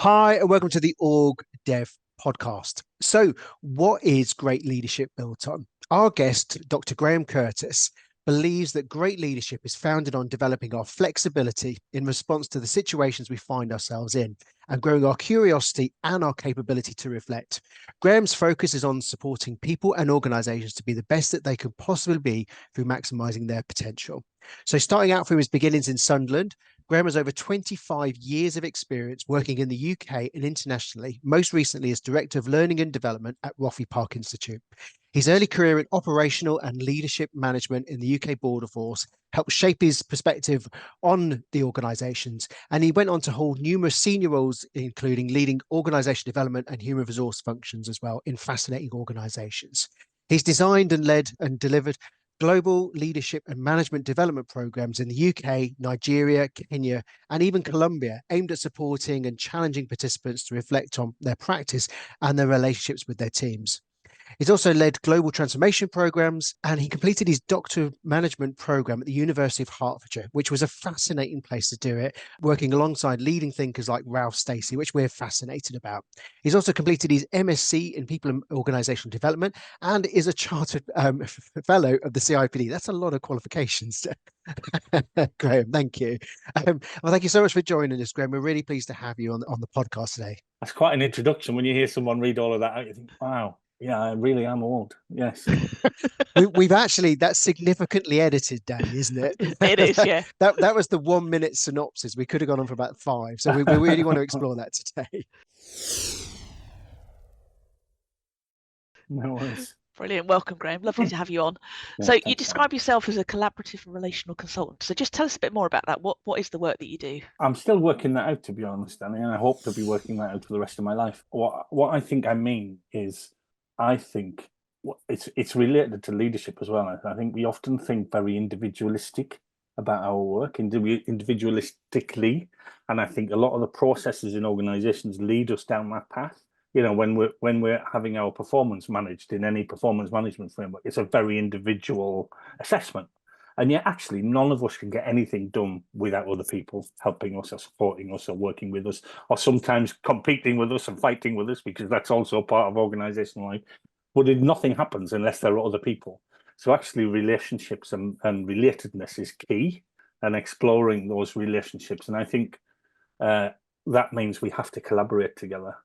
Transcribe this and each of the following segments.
Hi, and welcome to the OrgDev podcast. So, what is great leadership built on? Our guest, Dr. Graham Curtis, believes that great leadership is founded on developing our flexibility in response to the situations we find ourselves in and growing our curiosity and our capability to reflect. Graham's focus is on supporting people and organizations to be the best that they can possibly be through maximizing their potential. So, starting out from his beginnings in Sunderland, Graham has over 25 years of experience working in the UK and internationally, most recently as Director of Learning and Development at Roffey Park Institute. His early career in operational and leadership management in the UK Border Force helped shape his perspective on the organisations, and he went on to hold numerous senior roles, including leading organisation development and human resource functions as well in fascinating organisations. He's designed and led and delivered global leadership and management development programs in the UK, Nigeria, Kenya, and even Colombia, aimed at supporting and challenging participants to reflect on their practice and their relationships with their teams. He's also led global transformation programs, and he completed his Doctor of Management program at the University of Hertfordshire, which was a fascinating place to do it, working alongside leading thinkers like Ralph Stacey, which we're fascinated about. He's also completed his MSc in People and Organisational Development and is a chartered fellow of the CIPD. That's a lot of qualifications. Graham, thank you. Well, thank you so much for joining us, Graham. We're really pleased to have you on the podcast today. That's quite an introduction. When you hear someone read all of that out, you think, wow. Yeah, I really am old. Yes. We've actually, that's significantly edited, Danny, isn't it? It is, yeah. That was the 1 minute synopsis. We could have gone on for about 5. So we really want to explore that today. No worries. Brilliant. Welcome, Graham. Lovely to have you on. Yeah, so you describe yourself as a collaborative and relational consultant. So just tell us a bit more about that. What is the work that you do? I'm still working that out, to be honest, Danny, and I hope to be working that out for the rest of my life. What I think I mean is, I think it's related to leadership as well. I think we often think very individualistic about our work, individualistically, and I think a lot of the processes in organizations lead us down that path. You know, when we're having our performance managed in any performance management framework, it's a very individual assessment. And yet, actually, none of us can get anything done without other people helping us or supporting us or working with us, or sometimes competing with us and fighting with us, because that's also part of organizational life. But nothing happens unless there are other people. So actually, relationships and relatedness is key, and exploring those relationships. And I think that means we have to collaborate together.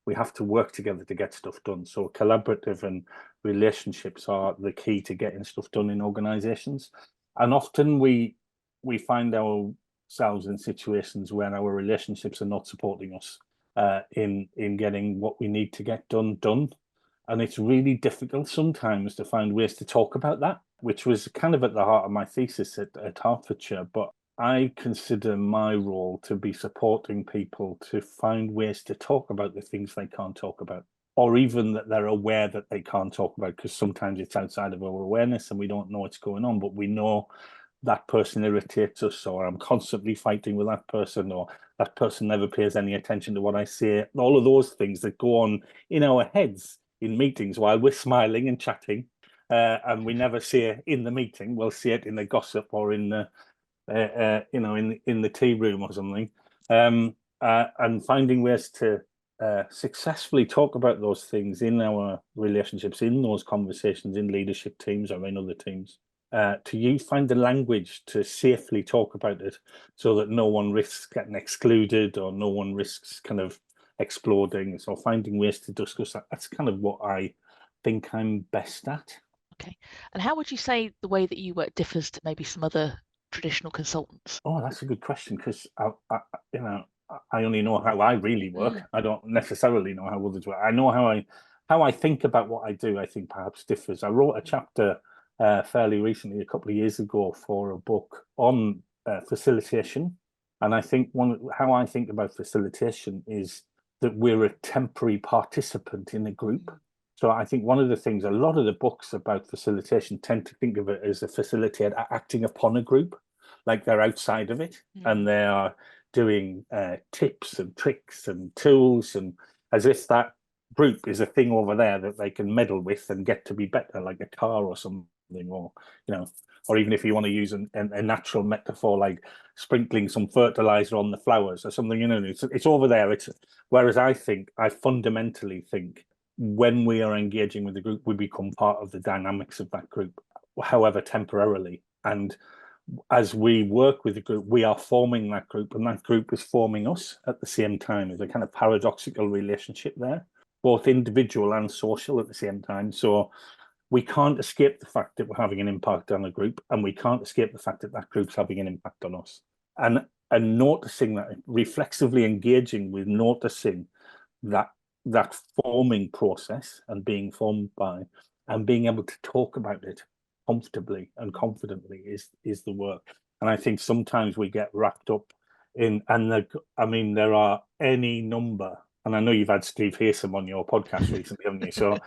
We have to work together to get stuff done. So collaborative and relationships are the key to getting stuff done in organizations. And often we find ourselves in situations where our relationships are not supporting us in getting what we need to get done. And it's really difficult sometimes to find ways to talk about that, which was kind of at the heart of my thesis at Hertfordshire. But I consider my role to be supporting people to find ways to talk about the things they can't talk about, or even that they're aware that they can't talk about, because sometimes it's outside of our awareness and we don't know what's going on, but we know that person irritates us, or I'm constantly fighting with that person, or that person never pays any attention to what I say. All of those things that go on in our heads in meetings while we're smiling and chatting, and we never see it in the meeting. We'll see it in the gossip or in the in the tea room or something, and finding ways to successfully talk about those things in our relationships, in those conversations, in leadership teams or in other teams, find the language to safely talk about it, so that no one risks getting excluded or no one risks kind of exploding. So finding ways to discuss that's kind of what I think I'm best at. Okay. And how would you say the way that you work differs to maybe some other traditional consultants? Oh, that's a good question, because I only know how I really work. I don't necessarily know how others work. I know how I think about what I do. I think perhaps differs. I wrote a chapter fairly recently, a couple of years ago, for a book on facilitation, and I think how I think about facilitation is that we're a temporary participant in a group. So I think one of the things, a lot of the books about facilitation tend to think of it as a facilitator acting upon a group, like they're outside of it, and they are doing tips and tricks and tools, and as if that group is a thing over there that they can meddle with and get to be better, like a car or something. or or even if you want to use a natural metaphor like sprinkling some fertilizer on the flowers or something, it's over there. Whereas I fundamentally think when we are engaging with the group, we become part of the dynamics of that group, however temporarily. And as we work with the group, we are forming that group, and that group is forming us at the same time. There's a kind of paradoxical relationship there, both individual and social at the same time. So we can't escape the fact that we're having an impact on a group, and we can't escape the fact that that group's having an impact on us. And noticing that, reflexively engaging with noticing that forming process and being formed by, and being able to talk about it comfortably and confidently is the work. And I think sometimes we get wrapped up in, there are any number, and I know you've had Steve Haysom on your podcast recently, haven't you? So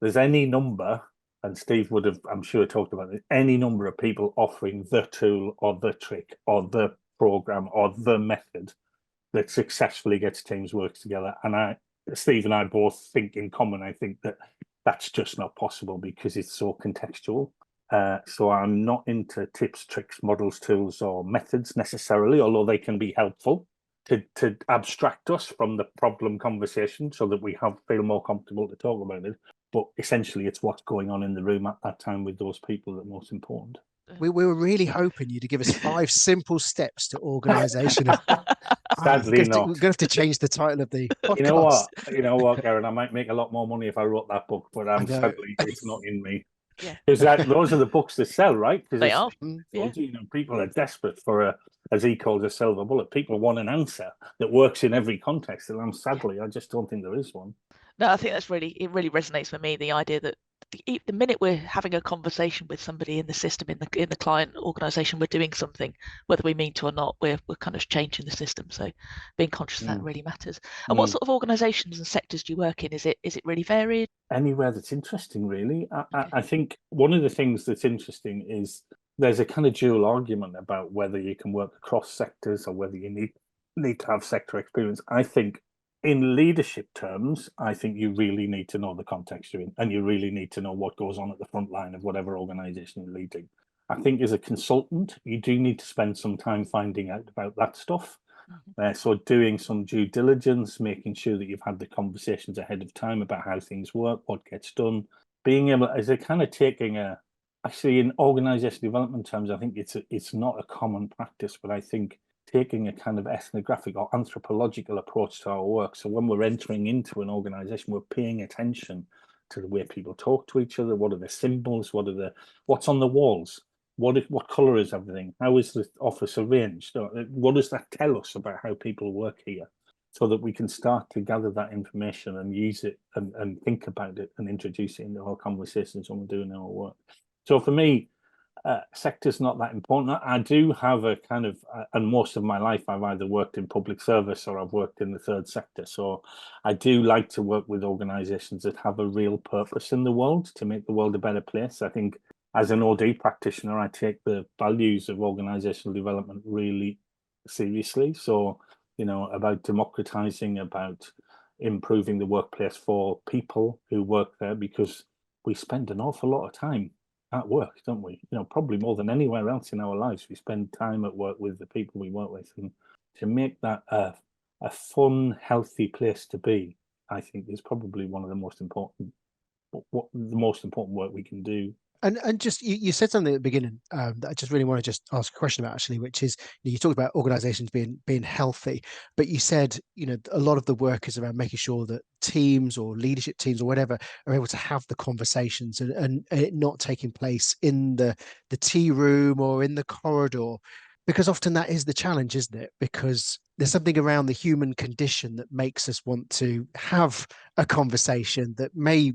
there's any number, and Steve would have, I'm sure, talked about it, any number of people offering the tool or the trick or the program or the method that successfully gets teams work together. And Steve and I both think in common, I think that that's just not possible because it's so contextual. So I'm not into tips, tricks, models, tools, or methods necessarily, although they can be helpful to abstract us from the problem conversation so that we feel more comfortable to talk about it. But essentially, it's what's going on in the room at that time with those people that's most important. We were really hoping you to give us 5 simple steps to organisation. Sadly not. We're going to have to change the title of the podcast. You know what, Karen? I might make a lot more money if I wrote that book, but sadly, it's not in me. Yeah, because those are the books that sell, right? They are. Yeah. People are desperate for as he calls, a silver bullet. People want an answer that works in every context, and sadly, I just don't think there is one. No, I think it really resonates for me. The idea that the minute we're having a conversation with somebody in the system, in the client organization, we're doing something, whether we mean to or not, we're kind of changing the system. So being conscious of that really matters. And what sort of organizations and sectors do you work in? Is it really varied? Anywhere that's interesting, really. I think one of the things that's interesting is there's a kind of dual argument about whether you can work across sectors or whether you need to have sector experience. I think in leadership terms, I think you really need to know the context you're in, and you really need to know what goes on at the front line of whatever organization you're leading. I think as a consultant, you do need to spend some time finding out about that stuff. So doing some due diligence, making sure that you've had the conversations ahead of time about how things work, what gets done, being able, as a kind of actually in organization development terms, I think it's not a common practice, but I think taking a kind of ethnographic or anthropological approach to our work. So when we're entering into an organization, we're paying attention to the way people talk to each other. What are the symbols? What's on the walls? What color is everything? How is the office arranged? What does that tell us about how people work here? So that we can start to gather that information and use it and think about it and introduce it into our conversations when we're doing our work. So for me, sector's not that important. I do have a kind of, and most of my life I've either worked in public service or I've worked in the third sector. So I do like to work with organizations that have a real purpose in the world to make the world a better place. I think as an OD practitioner, I take the values of organizational development really seriously. So, about democratizing, about improving the workplace for people who work there, because we spend an awful lot of time at work, don't we? Probably more than anywhere else in our lives, we spend time at work with the people we work with, and to make that a fun, healthy place to be, I think is probably one of the most important work we can do. And just you said something at the beginning that I just really want to just ask a question about, actually, which is you talk about organizations being healthy, but you said a lot of the work is around making sure that teams or leadership teams or whatever are able to have the conversations and it not taking place in the tea room or in the corridor, because often that is the challenge, isn't it? Because there's something around the human condition that makes us want to have a conversation that may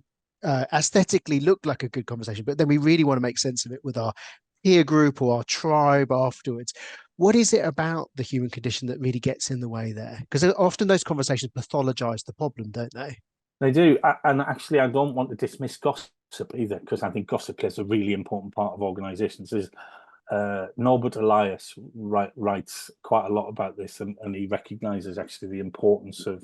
aesthetically look like a good conversation, but then we really want to make sense of it with our peer group or our tribe afterwards. What is it about the human condition that really gets in the way there? Because often those conversations pathologize the problem, don't they? They do. And actually, I don't want to dismiss gossip either, because I think gossip plays a really important part of organizations. Norbert Elias writes quite a lot about this, and he recognizes actually the importance of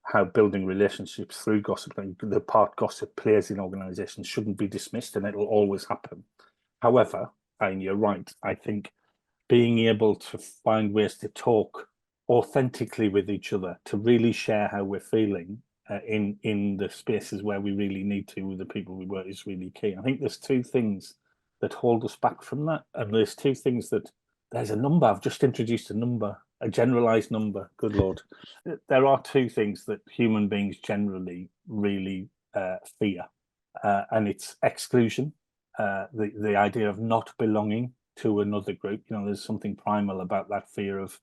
how building relationships through gossip, and the part gossip plays in organisations, shouldn't be dismissed, and it'll always happen. However, and you're right, I think being able to find ways to talk authentically with each other, to really share how we're feeling in the spaces where we really need to with the people we work, is really key. I think there's two things that hold us back from that, and there's two things that, there's a number, I've just introduced a number, a generalized number, good Lord. There are two things that human beings generally really fear, and it's exclusion, the idea of not belonging to another group. You know, there's something primal about that fear of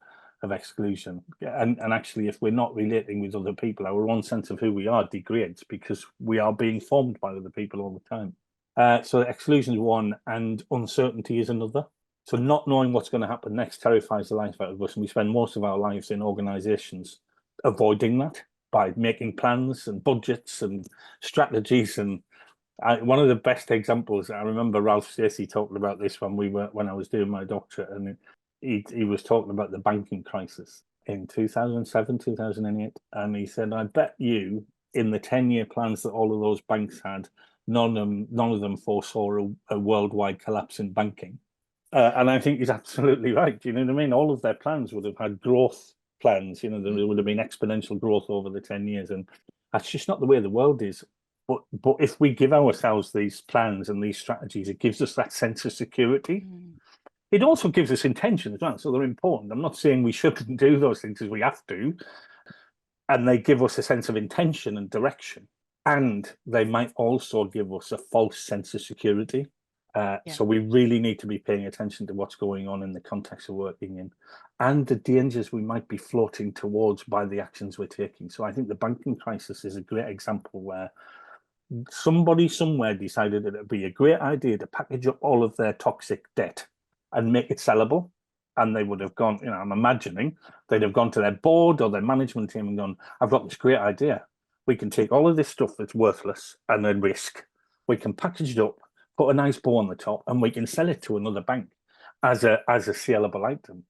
exclusion, and actually, if we're not relating with other people, our own sense of who we are degrades because we are being formed by other people all the time. So exclusion is one, and uncertainty is another. So not knowing what's going to happen next terrifies the life out of us, and we spend most of our lives in organisations avoiding that by making plans and budgets and strategies. And one of the best examples, I remember Ralph Stacey talking about this when I was doing my doctorate, and he was talking about the banking crisis in 2007, 2008, and he said, I bet you in the 10-year plans that all of those banks had, none of them foresaw a worldwide collapse in banking. And I think he's absolutely right. You know what I mean? All of their plans would have had growth plans. You know, there would have been exponential growth over the 10 years, and that's just not the way the world is. But if we give ourselves these plans and these strategies, it gives us that sense of security. It also gives us intention as well, so they're important. I'm not saying we shouldn't do those things, as we have to, and they give us a sense of intention and direction, and they might also give us a false sense of security. So we really need to be paying attention to what's going on in the context of working in, and the dangers we might be floating towards by the actions we're taking. So I think the banking crisis is a great example where somebody somewhere decided that it'd be a great idea to package up all of their toxic debt and make it sellable. And they would have gone, you know, I'm imagining they'd have gone to their board or their management team and gone, I've got this great idea. We can take all of this stuff that's worthless and then risk. We can package it up, put a nice bow on the top, and we can sell it to another bank as a saleable item.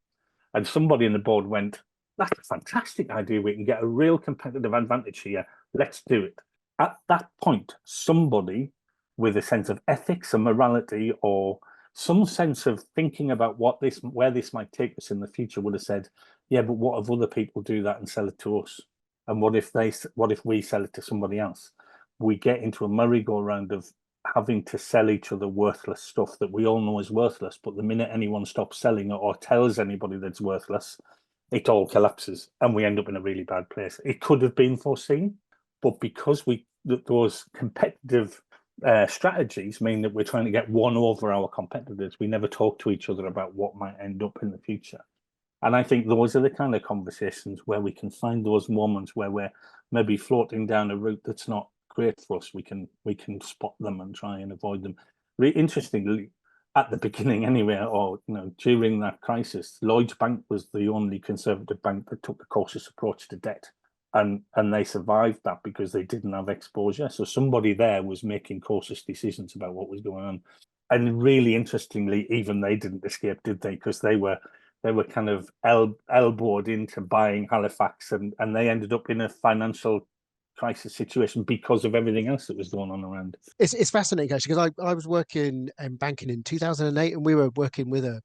And somebody in the board went, that's a fantastic idea. We can get a real competitive advantage here. Let's do it. At that point, somebody with a sense of ethics and morality, or some sense of thinking about where this might take us in the future, would have said, yeah, but what if other people do that and sell it to us? And what if we sell it to somebody else? We get into a merry-go-round of having to sell each other worthless stuff that we all know is worthless, but the minute anyone stops selling it or tells anybody that's worthless, it all collapses and we end up in a really bad place. It could have been foreseen, but because those competitive strategies mean that we're trying to get one over our competitors, we never talk to each other about what might end up in the future. And I think those are the kind of conversations where we can find those moments where we're maybe floating down a route that's not great for us. We can spot them and try and avoid them. Really interestingly, at the beginning anyway, or during that crisis, Lloyds Bank was the only Conservative bank that took a cautious approach to debt. And they survived that because they didn't have exposure. So somebody there was making cautious decisions about what was going on. And really interestingly, even they didn't escape, did they? Because they were kind of elbowed into buying Halifax, and they ended up in a financial crisis situation because of everything else that was going on around. It's fascinating actually, because I was working in banking in 2008, and we were working with a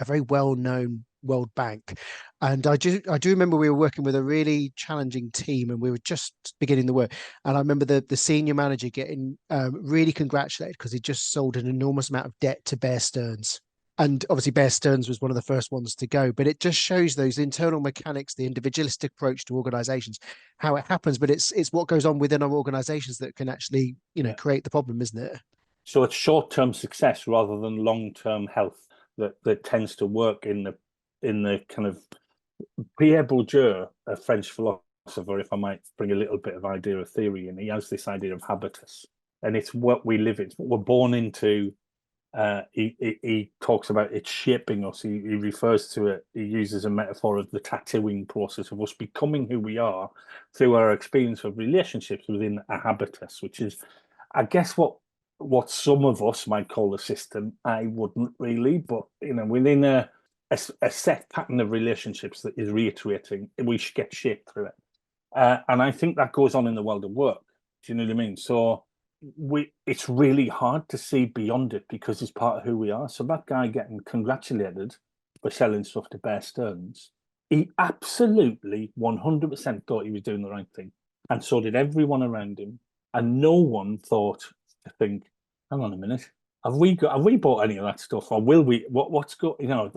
very well-known world bank, and I do remember we were working with a really challenging team, and we were just beginning the work. And I remember the senior manager getting really congratulated because he just sold an enormous amount of debt to Bear Stearns. And obviously Bear Stearns was one of the first ones to go, but it just shows those internal mechanics, the individualistic approach to organizations, how it happens. But it's what goes on within our organizations that can actually, create the problem, isn't it? So it's short-term success rather than long-term health that tends to work in the kind of Pierre Bourdieu, a French philosopher, if I might bring a little bit of idea of theory, and he has this idea of habitus, and it's what we live in, it's what we're born into. He talks about it shaping us. He refers to it, he uses a metaphor of the tattooing process of us becoming who we are through our experience of relationships within a habitus, which is, I guess, what some of us might call a system. I wouldn't really, but within a set pattern of relationships that is reiterating, we should get shaped through it. And I think that goes on in the world of work. Do you know what I mean? So it's really hard to see beyond it because it's part of who we are. So that guy getting congratulated for selling stuff to Bear Stearns, he absolutely 100% thought he was doing the right thing. And so did everyone around him. And no one thought to think, hang on a minute, have we bought any of that stuff? Or will we, what's going, you know,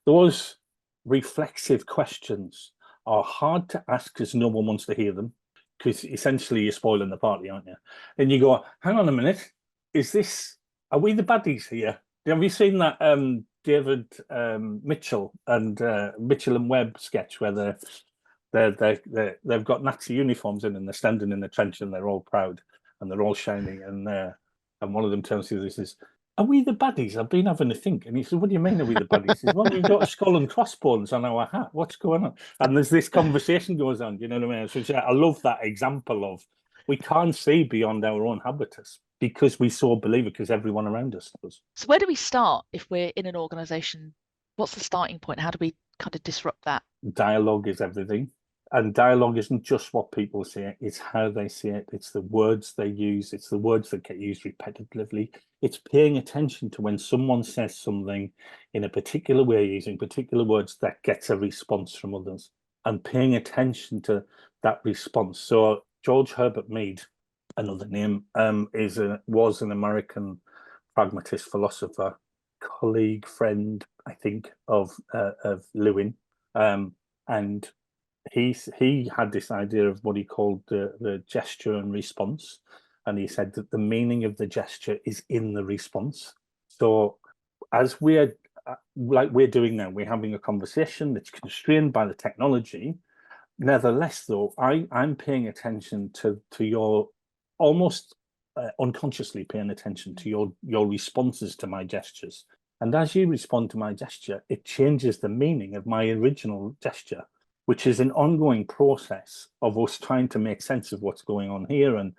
those reflexive questions are hard to ask because no one wants to hear them, because essentially you're spoiling the party, aren't you? And you go, hang on a minute, are we the baddies here? Have you seen that David Mitchell and Webb sketch where they've got Nazi uniforms in and they're standing in the trench and they're all proud and they're all shining, and one of them turns to the other and says, are we the baddies? I've been having a think. And he says, what do you mean, are we the baddies? He says, well, we've got a skull and crossbones on our hat. What's going on? And there's this conversation goes on, you know what I mean? So I love that example of we can't see beyond our own habitus because we so believe it, because everyone around us does. So where do we start if we're in an organization? What's the starting point? How do we kind of disrupt that? Dialogue is everything. And dialogue isn't just what people say, it's how they say it. It's the words they use. It's the words that get used repetitively. It's paying attention to when someone says something in a particular way, using particular words, that gets a response from others, and paying attention to that response. So George Herbert Mead, another name, was an American pragmatist philosopher, colleague, friend, I think, of Lewin. And he had this idea of what he called the gesture and response, and he said that the meaning of the gesture is in the response. So as we're like we're doing now, we're having a conversation that's constrained by the technology. Nevertheless, though, I'm paying attention to your almost unconsciously paying attention to your responses to my gestures. And as you respond to my gesture, it changes the meaning of my original gesture, which is an ongoing process of us trying to make sense of what's going on here. And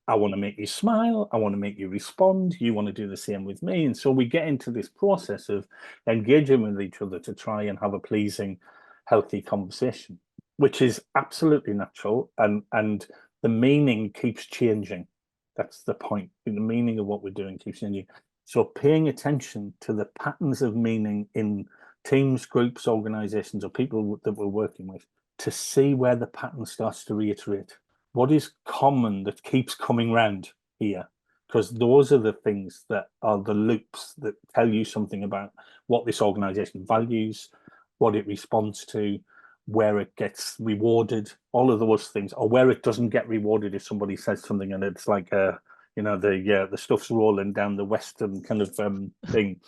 I want to make you smile. I want to make you respond. You want to do the same with me. And so we get into this process of engaging with each other to try and have a pleasing, healthy conversation, which is absolutely natural. And the meaning keeps changing. That's the point. The meaning of what we're doing keeps changing. So paying attention to the patterns of meaning in teams, groups, organizations, or people that we're working with, to see where the pattern starts to reiterate. What is common that keeps coming round here? Because those are the things that are the loops that tell you something about what this organization values, what it responds to, where it gets rewarded, all of those things, or where it doesn't get rewarded if somebody says something and it's like the stuff's rolling down the Western kind of thing.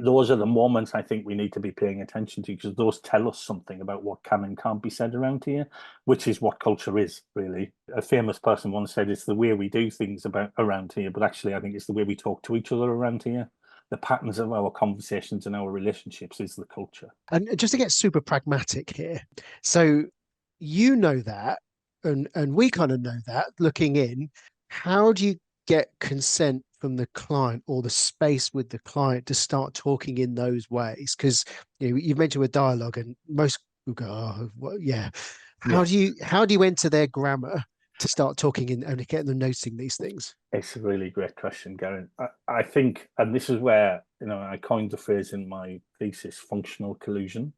Those are the moments I think we need to be paying attention to, because those tell us something about what can and can't be said around here, which is what culture is, really. A famous person once said it's the way we do things around here, but actually I think it's the way we talk to each other around here. The patterns of our conversations and our relationships is the culture. And just to get super pragmatic here, so you know that, and we kind of know that looking in, how do you get consent from the client or the space with the client to start talking in those ways? Because you've mentioned with dialogue, and most will go, oh, well, yeah. How do you enter their grammar to start talking and get them noticing these things? It's a really great question, Garen. I think, and this is where I coined the phrase in my thesis, functional collusion,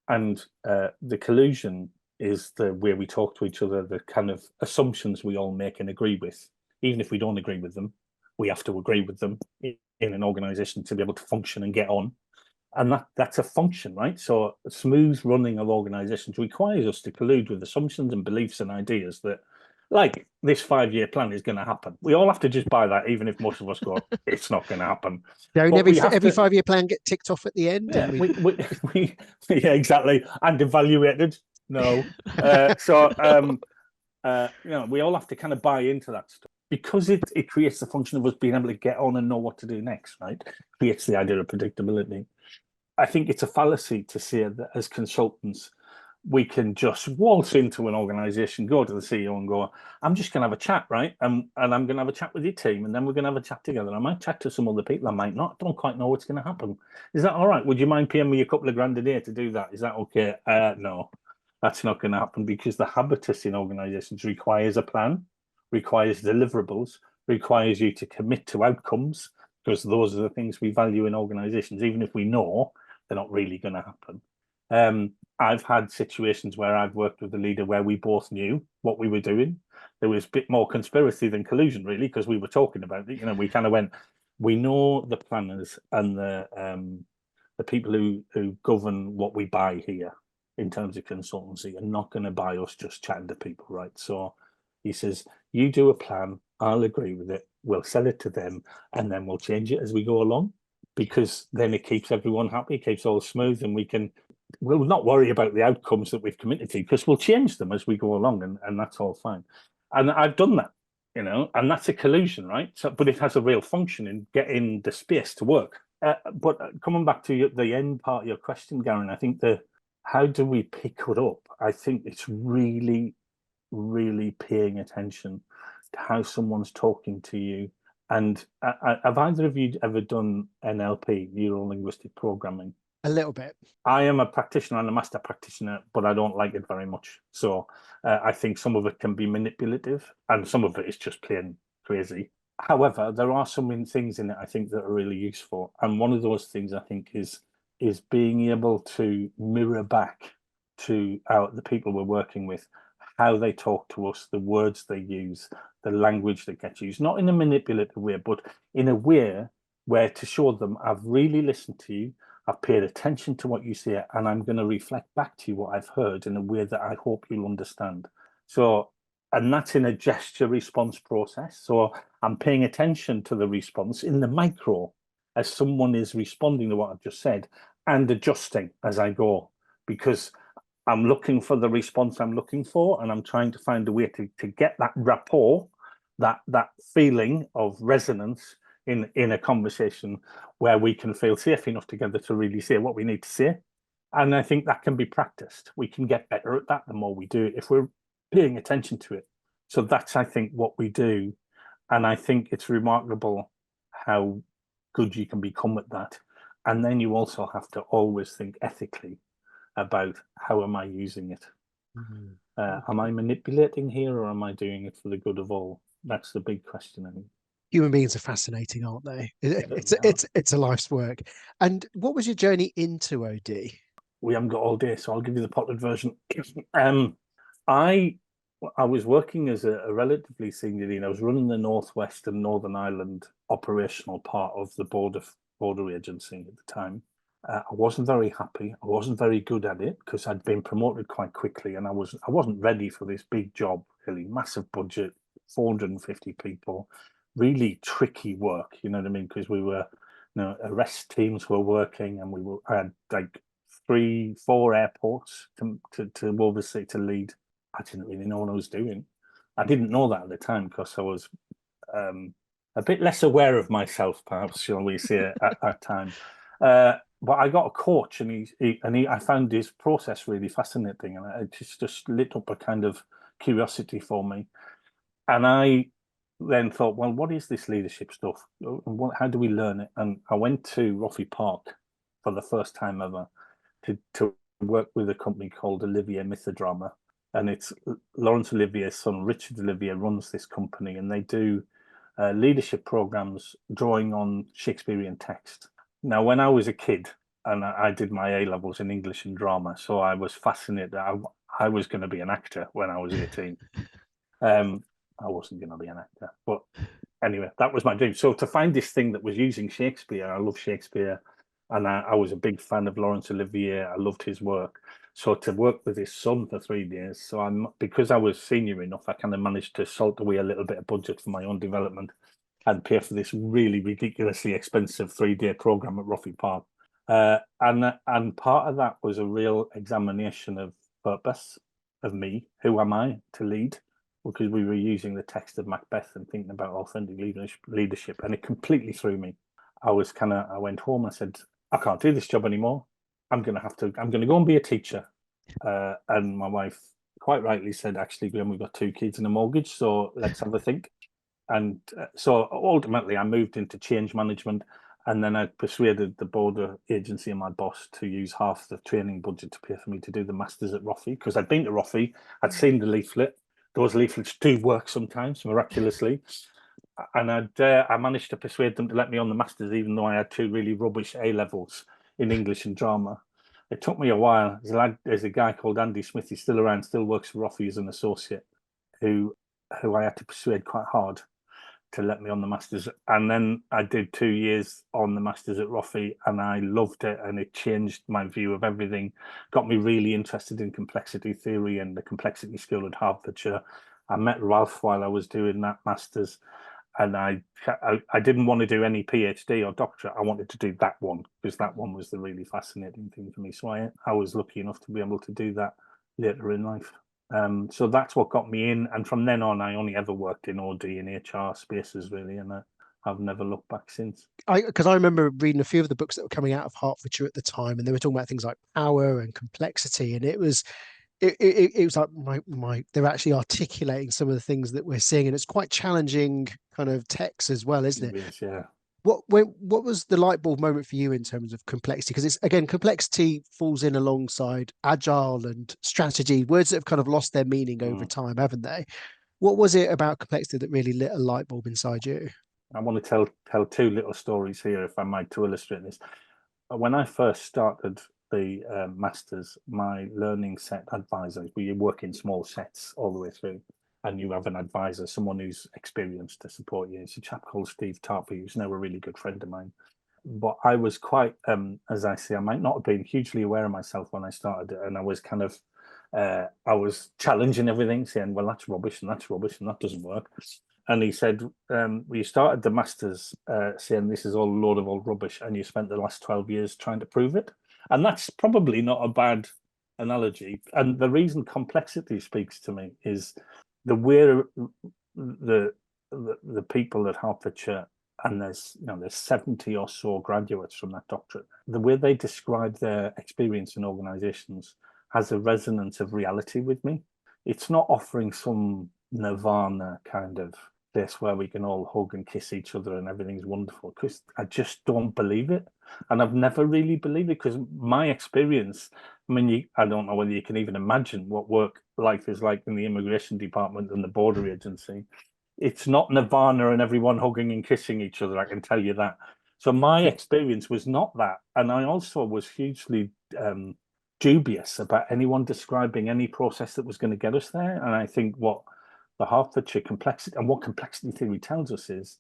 and the collusion is the way we talk to each other, the kind of assumptions we all make and agree with, even if we don't agree with them. We have to agree with them in an organization to be able to function and get on. And that's a function, right? So a smooth running of organizations requires us to collude with assumptions and beliefs and ideas that, like, this 5-year plan is going to happen. We all have to just buy that, even if most of us go, it's not going to happen. Don't every 5-year plan get ticked off at the end? Yeah, yeah, exactly. And evaluated. No. We all have to kind of buy into that stuff, because it creates the function of us being able to get on and know what to do next, right? Creates the idea of predictability. I think it's a fallacy to say that as consultants, we can just waltz into an organization, go to the CEO and go, I'm just going to have a chat, right? And I'm going to have a chat with your team, and then we're going to have a chat together. I might chat to some other people, I might not. I don't quite know what's going to happen. Is that all right? Would you mind paying me a couple of grand a day to do that? Is that okay? No. That's not going to happen because the habitus in organizations requires a plan, requires deliverables, requires you to commit to outcomes, because those are the things we value in organizations, even if we know they're not really going to happen. I've had situations where I've worked with a leader where we both knew what we were doing. There was a bit more conspiracy than collusion, really, because we were talking about it. You know, we kind of went, we know the planners and the people who govern what we buy here in terms of consultancy are not going to buy us just chatting to people, right? So he says, you do a plan, I'll agree with it, we'll sell it to them, and then we'll change it as we go along, because then it keeps everyone happy, keeps all smooth, and we'll not worry about the outcomes that we've committed to, because we'll change them as we go along, and that's all fine. And I've done that, you know, and that's a collusion, right? So, but it has a real function in getting the space to work. But coming back to the end part of your question, Garen, I think how do we pick it up? I think it's really, really paying attention to how someone's talking to you. And have either of you ever done NLP, neuro-linguistic programming? A little bit. I am a practitioner and a master practitioner, but I don't like it very much. So I think some of it can be manipulative and some of it is just plain crazy. However, there are some things in it I think that are really useful. And one of those things I think is being able to mirror back to the people we're working with, how they talk to us, the words they use, the language that gets used, not in a manipulative way, but in a way where to show them, I've really listened to you, I've paid attention to what you say, and I'm going to reflect back to you what I've heard in a way that I hope you'll understand. So, and that's in a gesture response process. So I'm paying attention to the response in the micro as someone is responding to what I've just said and adjusting as I go, because I'm looking for the response I'm looking for, and I'm trying to find a way to get that rapport, that feeling of resonance in a conversation where we can feel safe enough together to really say what we need to say. And I think that can be practiced. We can get better at that the more we do it, if we're paying attention to it. So that's, I think, what we do. And I think it's remarkable how good you can become at that. And then you also have to always think ethically about how am I using it? Am I manipulating here, or am I doing it for the good of all? That's the big question, I think. Human beings are fascinating, aren't they? It's a life's work. And what was your journey into OD? We haven't got all day, so I'll give you the potted version. I was working as a relatively senior lead. I was running the Northwest and Northern Ireland operational part of the border agency at the time. I wasn't very happy. I wasn't very good at it because I'd been promoted quite quickly, and I wasn't ready for this big job. Really massive budget, 450 people, really tricky work. You know what I mean? Because we were, you know, arrest teams were working, and I had like 3-4 airports to oversee, to lead. I didn't really know what I was doing. I didn't know that at the time because I was a bit less aware of myself, perhaps, shall we say, at that time. But I got a coach, and I found his process really fascinating, and it just lit up a kind of curiosity for me. And I then thought, well, what is this leadership stuff? How do we learn it? And I went to Roffey Park for the first time ever to work with a company called Olivier Mythodrama. And it's Laurence Olivier's son, Richard Olivier, runs this company, and they do leadership programs drawing on Shakespearean text. Now, when I was a kid, and I did my A-levels in English and drama, so I was fascinated. I was going to be an actor when I was 18. I wasn't going to be an actor, but anyway, that was my dream. So to find this thing that was using Shakespeare, I love Shakespeare, and I was a big fan of Laurence Olivier. I loved his work. So to work with his son for 3 days, because I was senior enough, I kind of managed to salt away a little bit of budget for my own development and pay for this really ridiculously expensive 3-day program at Roffey Park. And part of that was a real examination of purpose, of me. Who am I to lead? Because we were using the text of Macbeth and thinking about authentic leadership, and it completely threw me. I went home and I said, I can't do this job anymore. I'm going to go and be a teacher. And my wife quite rightly said, actually, Graham, we've got 2 kids and a mortgage, so let's have a think. And so ultimately I moved into change management, And then I persuaded the border agency and my boss to use half the training budget to pay for me to do the masters at Roffey, because I'd been to Roffey, I'd seen the leaflet. Those leaflets do work sometimes, miraculously. And I managed to persuade them to let me on the masters, even though I had 2 really rubbish A levels in English and drama. It took me a while. There's a guy called Andy Smith, he's still around, still works for Roffey as an associate, who I had to persuade quite hard to let me on the masters. And then I did 2 years on the masters at Roffey, and I loved it, and it changed my view of everything, got me really interested in complexity theory and the complexity school at Hertfordshire. I met Ralph while I was doing that masters, and I didn't want to do any PhD or doctorate. I wanted to do that one, because that one was the really fascinating thing for me. So I was lucky enough to be able to do that later in life. So that's what got me in, and from then on I only ever worked in OD and HR spaces, really, and I've never looked back since. Because I remember reading a few of the books that were coming out of Hertfordshire at the time, and they were talking about things like power and complexity, and it was like they're actually articulating some of the things that we're seeing, and it's quite challenging kind of text as well, isn't it? It is, yeah. What was the light bulb moment for you in terms of complexity? Because it's, again, complexity falls in alongside agile and strategy, words that have kind of lost their meaning over time, haven't they? What was it about complexity that really lit a light bulb inside you? I want to tell 2 little stories here, if I might, to illustrate this. When I first started the masters, my learning set advisors, we work in small sets all the way through, and you have an advisor, someone who's experienced to support you. It's a chap called Steve Tarpey, who's now a really good friend of mine. But I was quite, as I say, I might not have been hugely aware of myself when I started it, and I was kind of, I was challenging everything, saying, well, that's rubbish, and that's rubbish, and that doesn't work. And he said, we started the masters saying this is all a load of old rubbish, and you spent the last 12 years trying to prove it. And that's probably not a bad analogy. And the reason complexity speaks to me is the way the people at Hertfordshire, and there's 70 or so graduates from that doctorate, the way they describe their experience in organizations has a resonance of reality with me. It's not offering some nirvana kind of place where we can all hug and kiss each other and everything's wonderful, because I just don't believe it. And I've never really believed it, because my experience, I mean, I don't know whether you can even imagine what work life is like in the immigration department and the border agency. It's not nirvana and everyone hugging and kissing each other, I can tell you that. So my experience was not that. And I also was hugely dubious about anyone describing any process that was going to get us there. And I think what the Hertfordshire complexity, and what complexity theory tells us is,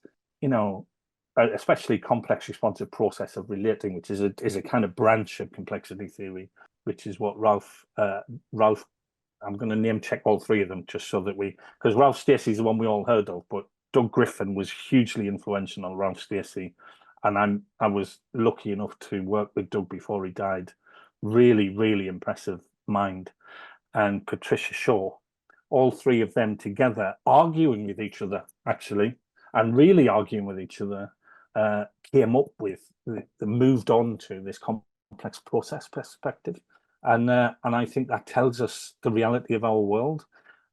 especially complex responsive process of relating, which is a kind of branch of complexity theory, which is what Ralph, I'm going to name check all 3 of them just so that because Ralph Stacey is the one we all heard of, but Doug Griffin was hugely influential on Ralph Stacey, and I was lucky enough to work with Doug before he died. Really, really impressive mind. And Patricia Shaw, all 3 of them together, arguing with each other, actually, and really arguing with each other, came up with moved on to this complex process perspective. And I think that tells us the reality of our world,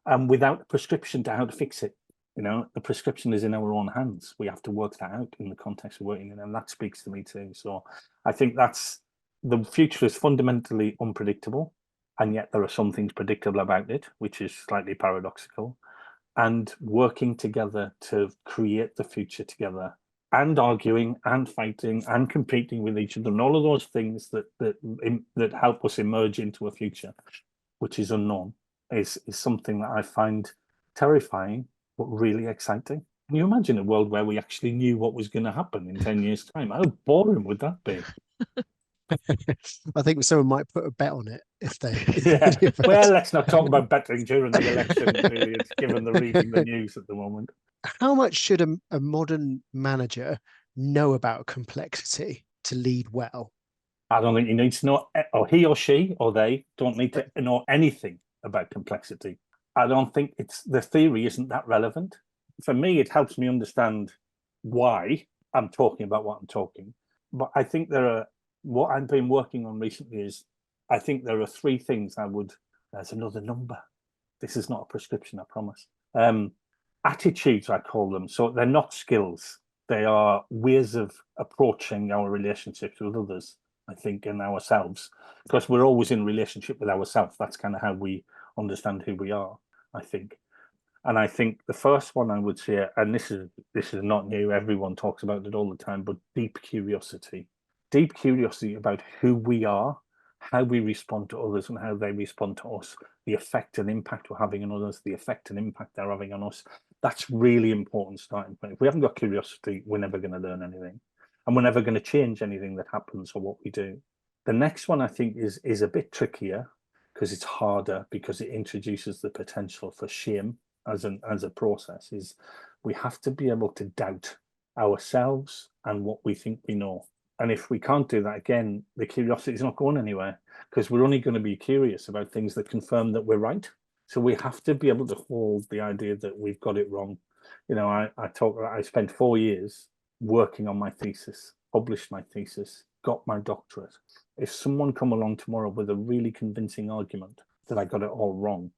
and without a prescription to how to fix it. The prescription is in our own hands. We have to work that out in the context of working in, and that speaks to me too. So I think the future is fundamentally unpredictable, and yet there are some things predictable about it, which is slightly paradoxical. And working together to create the future together, and arguing and fighting and competing with each other, and all of those things that help us emerge into a future which is unknown, is something that I find terrifying but really exciting. Can you imagine a world where we actually knew what was going to happen in 10 years' time? How boring would that be? I think someone might put a bet on it if they. Yeah. Well, let's not talk about betting during the election period, given the reading the news at the moment. How much should a modern manager know about complexity to lead well? I don't think he needs to know, or he or she or they don't need to know anything about complexity. I don't think the theory isn't that relevant. For me, it helps me understand why I'm talking about what I'm talking. But I think what I've been working on recently is, I think there are 3 things there's another number. This is not a prescription, I promise. Attitudes, I call them. So they're not skills. They are ways of approaching our relationships with others, I think, and ourselves, because we're always in relationship with ourselves. That's kind of how we understand who we are, I think. And I think the first one I would say, and this is not new, everyone talks about it all the time, but deep curiosity about who we are, how we respond to others and how they respond to us, the effect and impact we're having on others, the effect and impact they're having on us. That's really important starting point. If we haven't got curiosity, we're never going to learn anything, and we're never going to change anything that happens or what we do. The next one I think is a bit trickier because it's harder, because it introduces the potential for shame as a process. Is we have to be able to doubt ourselves and what we think we know. And if we can't do that, again, the curiosity is not going anywhere, because we're only going to be curious about things that confirm that we're right. So we have to be able to hold the idea that we've got it wrong. You know, I spent 4 years working on my thesis, published my thesis, got my doctorate. If someone come along tomorrow with a really convincing argument that I got it all wrong,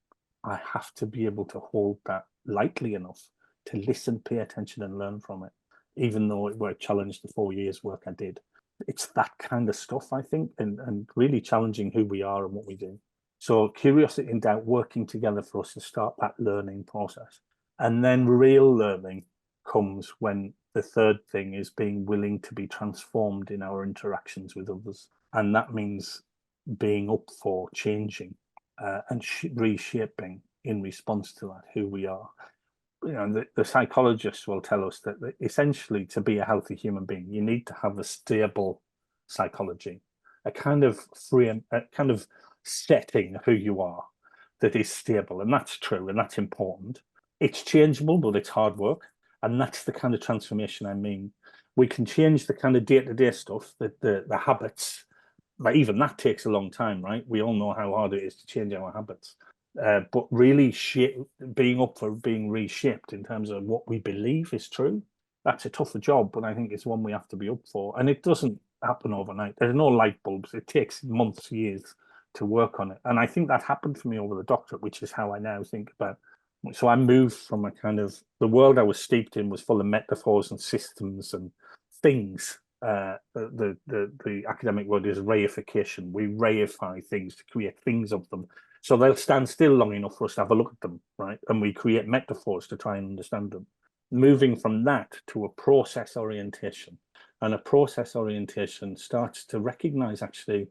I have to be able to hold that lightly enough to listen, pay attention and learn from it, even though it were a challenge the 4 years work I did. It's that kind of stuff, I think, and really challenging who we are and what we do. So curiosity and doubt working together for us to start that learning process. And then real learning comes when the third thing is being willing to be transformed in our interactions with others. And that means being up for changing and reshaping in response to that, who we are. You know, the psychologists will tell us that essentially to be a healthy human being, you need to have a stable psychology, a kind of frame, a kind of setting who you are that is stable. And that's true, and that's important. It's changeable, but it's hard work. And that's the kind of transformation I mean. We can change the kind of day-to-day stuff, the habits, but even that takes a long time, right? We all know how hard it is to change our habits. But really being up for being reshaped in terms of what we believe is true, that's a tougher job, but I think it's one we have to be up for. And it doesn't happen overnight. There's no light bulbs. It takes months, years to work on it. And I think that happened for me over the doctorate, which is how I now think about. So I moved from a kind of, the world I was steeped in was full of metaphors and systems and things. The academic word is reification. We reify things to create things of them. So they'll stand still long enough for us to have a look at them, right? And we create metaphors to try and understand them. Moving from that to a process orientation. And a process orientation starts to recognize actually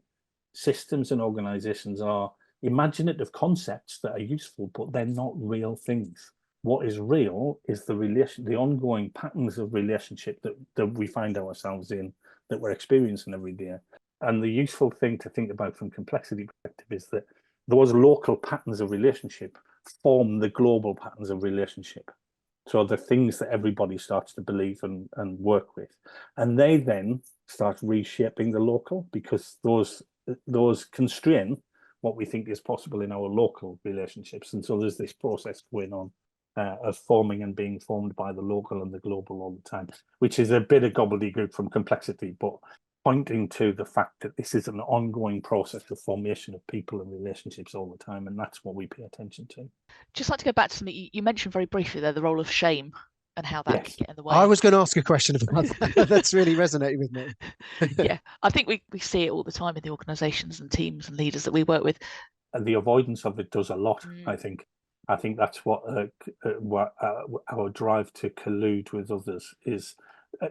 systems and organizations are imaginative concepts that are useful, but they're not real things. What is real is the ongoing patterns of relationship that we find ourselves in, that we're experiencing every day. And the useful thing to think about from complexity perspective is that those local patterns of relationship form the global patterns of relationship. So the things that everybody starts to believe and work with. And they then start reshaping the local, because those constrain what we think is possible in our local relationships. And so there's this process going on of forming and being formed by the local and the global all the time, which is a bit of gobbledygook from complexity, but pointing to the fact that this is an ongoing process of formation of people and relationships all the time, and that's what we pay attention to. Just like to go back to something you mentioned very briefly there, the role of shame and how that can get in the way. I was going to ask a question about that. That's really resonated with me. Yeah, I think we see it all the time in the organisations and teams and leaders that we work with. And the avoidance of it does a lot, I think. I think that's what our drive to collude with others is.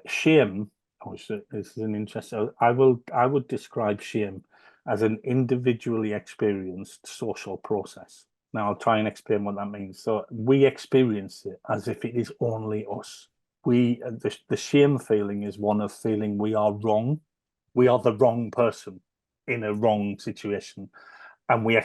Shame, which is an interest. I would describe shame as an individually experienced social process. Now I'll try and explain what that means. So we experience it as if it is only us. The shame feeling is one of feeling we are wrong. We are the wrong person in a wrong situation. And we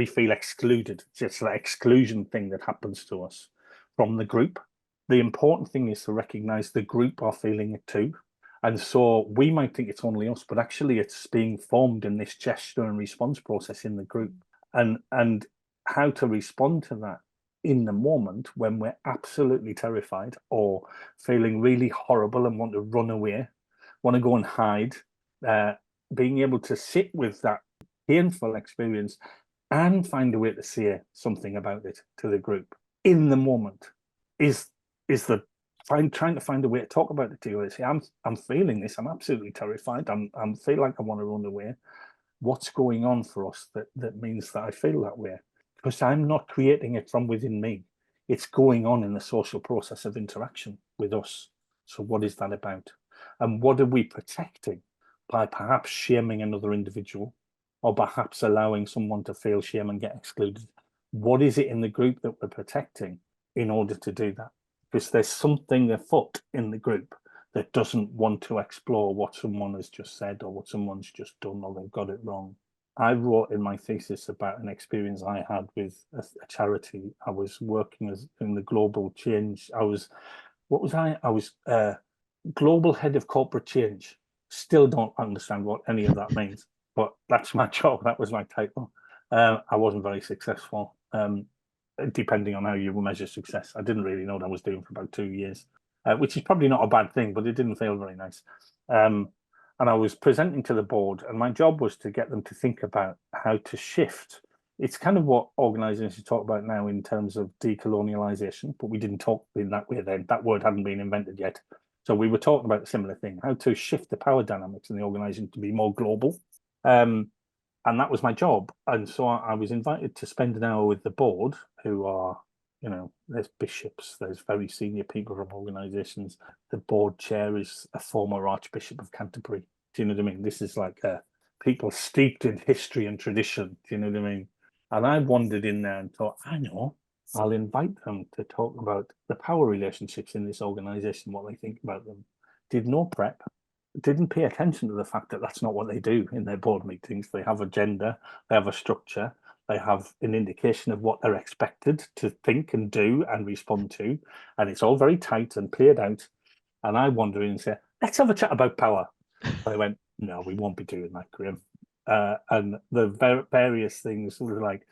feel excluded. It's that exclusion thing that happens to us from the group. The important thing is to recognize the group are feeling it too. And so we might think it's only us, but actually it's being formed in this gesture and response process in the group. And how to respond to that in the moment when we're absolutely terrified or feeling really horrible and want to run away, want to go and hide, being able to sit with that painful experience and find a way to say something about it to the group in the moment is the trying to find a way to talk about it to you. Say, I'm feeling this. I'm absolutely terrified. I'm feel like I want to run away. What's going on for us that means that I feel that way? Because I'm not creating it from within me. It's going on in the social process of interaction with us. So what is that about? And what are we protecting by perhaps shaming another individual, or perhaps allowing someone to feel shame and get excluded? What is it in the group that we're protecting in order to do that? Because there's something afoot in the group that doesn't want to explore what someone has just said or what someone's just done or they've got it wrong. I wrote in my thesis about an experience I had with a charity. I was working as in the global change. I was global head of corporate change. Still don't understand what any of that means, but that's my job. That was my title. I wasn't very successful, depending on how you measure success. I didn't really know what I was doing for about 2 years, which is probably not a bad thing, but it didn't feel very nice. And I was presenting to the board, and my job was to get them to think about how to shift. It's kind of what organizations talk about now in terms of decolonialization, but we didn't talk in that way then. That word hadn't been invented yet. So we were talking about a similar thing, how to shift the power dynamics in the organization to be more global. And that was my job. And so I was invited to spend an hour with the board, who are, there's bishops, there's very senior people from organizations. The board chair is a former Archbishop of Canterbury. Do you know what I mean? This is like people steeped in history and tradition. Do you know what I mean? And I wandered in there and thought, I know, I'll invite them to talk about the power relationships in this organization, what they think about them. Did no prep, didn't pay attention to the fact that that's not what they do in their board meetings. They have agenda, they have a structure, they have an indication of what they're expected to think and do and respond to. And it's all very tight and played out. And I wander in and say, let's have a chat about power. They went, no, we won't be doing that, Graham. And the various things were like,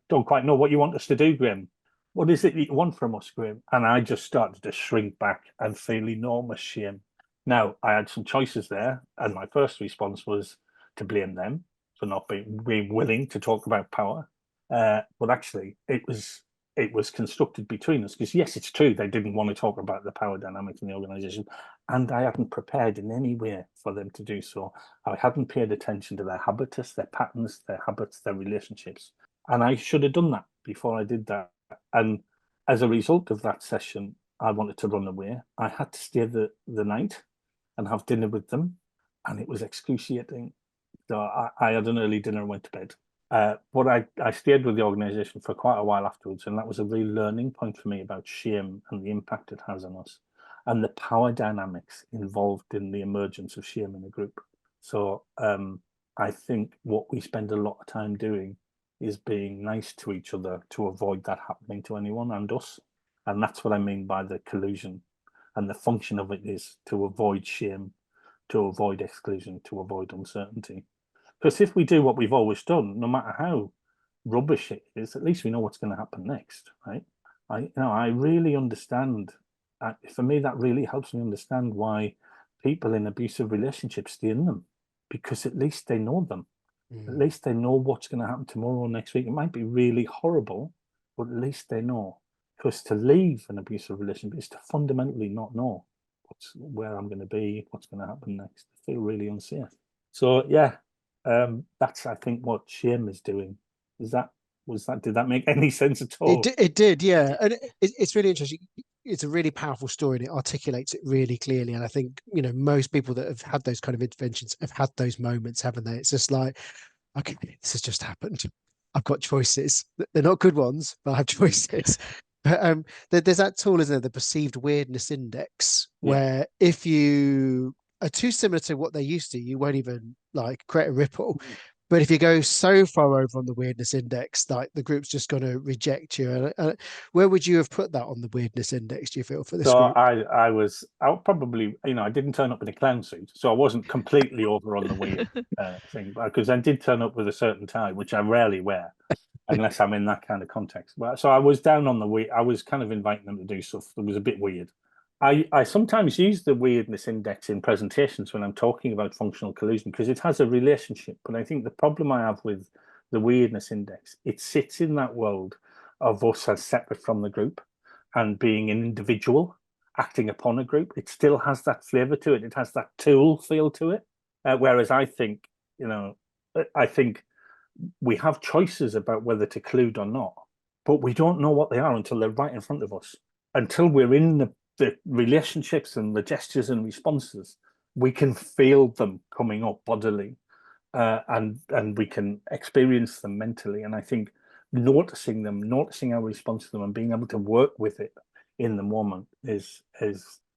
don't quite know what you want us to do, Graham. What is it that you want from us, Graham? And I just started to shrink back and feel enormous shame. Now, I had some choices there, and my first response was to blame them for not being willing to talk about power. But actually, it was constructed between us, because yes, it's true, they didn't want to talk about the power dynamics in the organization, and I hadn't prepared in any way for them to do so. I hadn't paid attention to their habitus, their patterns, their habits, their relationships. And I should have done that before I did that. And as a result of that session, I wanted to run away. I had to stay the night and have dinner with them, and it was excruciating. So I had an early dinner and went to bed. But I stayed with the organization for quite a while afterwards, and that was a real learning point for me about shame and the impact it has on us and the power dynamics involved in the emergence of shame in a group. So I think what we spend a lot of time doing is being nice to each other to avoid that happening to anyone and us. And that's what I mean by the collusion. And the function of it is to avoid shame, to avoid exclusion, to avoid uncertainty. Because if we do what we've always done, no matter how rubbish it is, at least we know what's going to happen next, right? I really understand. For me, that really helps me understand why people in abusive relationships stay in them, because at least they know them. At least they know what's going to happen tomorrow or next week. It might be really horrible, but at least they know. Because to leave an abusive relationship is to fundamentally not know where I'm going to be, what's going to happen next. I feel really unsafe. So yeah, that's I think what shame is doing. Did that make any sense at all? It did, yeah. And it's really interesting. It's a really powerful story, and it articulates it really clearly. And I think, most people that have had those kind of interventions have had those moments, haven't they? It's just like, okay, this has just happened. I've got choices. They're not good ones, but I have choices. But there's that tool, isn't there, the perceived weirdness index, where if you are too similar to what they used to, you won't even create a ripple. But if you go so far over on the weirdness index, the group's just going to reject you. Where would you have put that on the weirdness index, do you feel, for this group? I probably, I didn't turn up in a clown suit, so I wasn't completely over on the weird thing, because I did turn up with a certain tie, which I rarely wear unless I'm in that kind of context. So I was down on the weird. I was kind of inviting them to do stuff that was a bit weird. I sometimes use the weirdness index in presentations when I'm talking about functional collusion, because it has a relationship. But I think the problem I have with the weirdness index, it sits in that world of us as separate from the group and being an individual. acting upon a group. It still has that flavor to it. It has that tool feel to it. Whereas I think, I think we have choices about whether to collude or not, but we don't know what they are until they're right in front of us. Until we're in the relationships and the gestures and responses, we can feel them coming up bodily, and we can experience them mentally. And I think noticing them, noticing our response to them, and being able to work with it in the moment is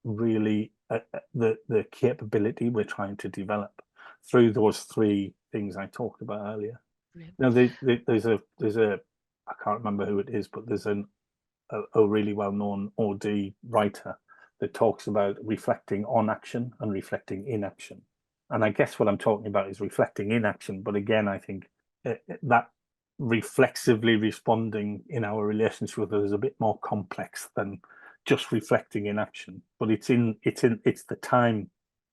really the capability we're trying to develop through those three things I talked about earlier. There's a I can't remember who it is, but there's a really well-known OD writer that talks about reflecting on action and reflecting in action. And I guess what I'm talking about is reflecting in action. But again, I think that reflexively responding in our relationship with others is a bit more complex than just reflecting in action. But it's the time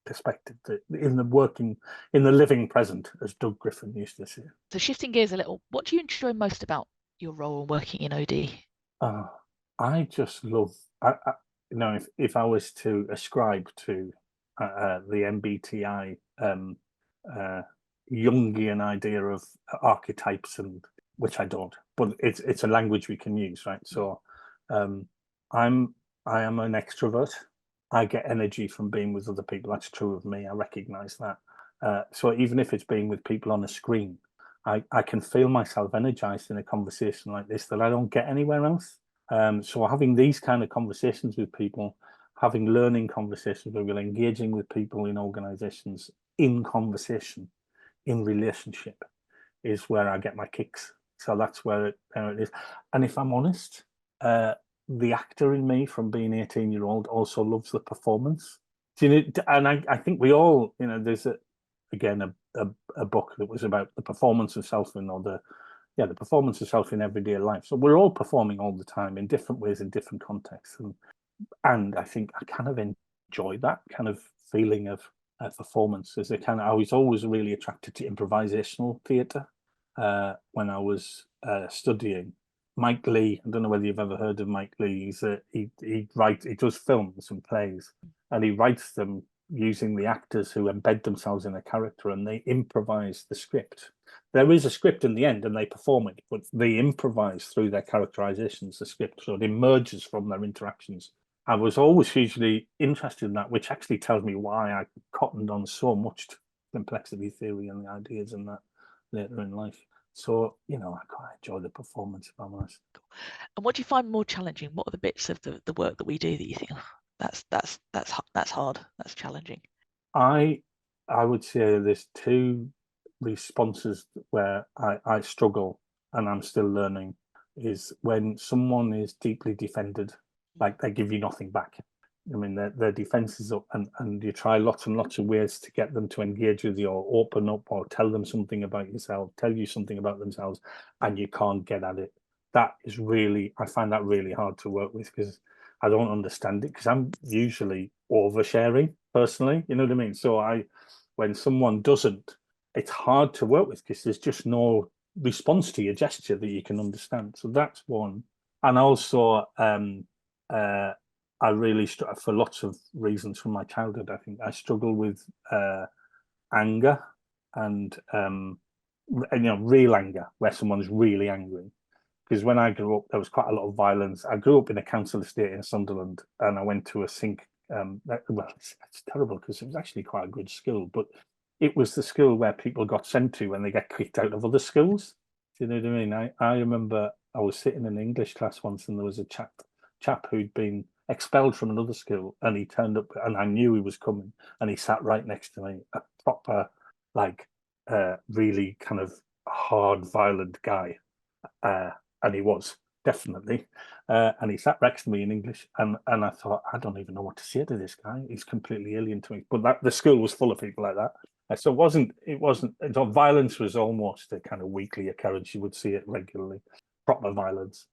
perspective, in the living present, as Doug Griffin used to say. So shifting gears a little, what do you enjoy most about your role working in OD? I just love, if I was to ascribe to the MBTI Jungian idea of archetypes, and which I don't, but it's a language we can use, right? So I am an extrovert. I get energy from being with other people. That's true of me. I recognize that. So even if it's being with people on a screen, I can feel myself energized in a conversation like this that I don't get anywhere else. So having these kind of conversations with people, having learning conversations where we're engaging with people in organizations, in conversation, in relationship, is where I get my kicks. So that's where it is. And if I'm honest, the actor in me from being 18-year-old also loves the performance. And I think we all, there's a book that was about the performance of self the performance of self in everyday life. So we're all performing all the time in different ways, in different contexts. And I think I kind of enjoy that kind of feeling of performance. I was always really attracted to improvisational theatre when I was studying. Mike Leigh, I don't know whether you've ever heard of Mike Leigh. He does films and plays, and he writes them using the actors who embed themselves in a character, and they improvise the script. There is a script in the end, and they perform it, but they improvise through their characterizations, the script, so it emerges from their interactions. I was always hugely interested in that, which actually tells me why I cottoned on so much to complexity theory and the ideas in that later in life. So, I quite enjoy the performance, if I'm honest. And what do you find more challenging? What are the bits of the work that we do that you think, that's hard, that's challenging? I would say there's two responses where I struggle, and I'm still learning, is when someone is deeply defended, like they give you nothing back. I mean, their defense is up, and you try lots and lots of ways to get them to engage with you or open up or tell them something about yourself, tell you something about themselves, and you can't get at it. That is really, I find that really hard to work with, because I don't understand it, because I'm usually oversharing personally, you know what I mean? So when someone doesn't, it's hard to work with, because there's just no response to your gesture that you can understand. So that's one. And also, I really, for lots of reasons from my childhood, I think I struggle with anger and real anger, where someone's really angry. Because when I grew up, there was quite a lot of violence. I grew up in a council estate in Sunderland, and I went to a sink. It's terrible, because it was actually quite a good school, but it was the school where people got sent to when they get kicked out of other schools. Do you know what I mean? I remember I was sitting in an English class once, and there was a chap who'd been expelled from another school, and he turned up, and I knew he was coming, and he sat right next to me, a proper, really kind of hard, violent guy. And he was, definitely. And he sat next to me in English, and I thought, I don't even know what to say to this guy. He's completely alien to me. But the school was full of people like that. So violence was almost a kind of weekly occurrence. You would see it regularly, proper violence,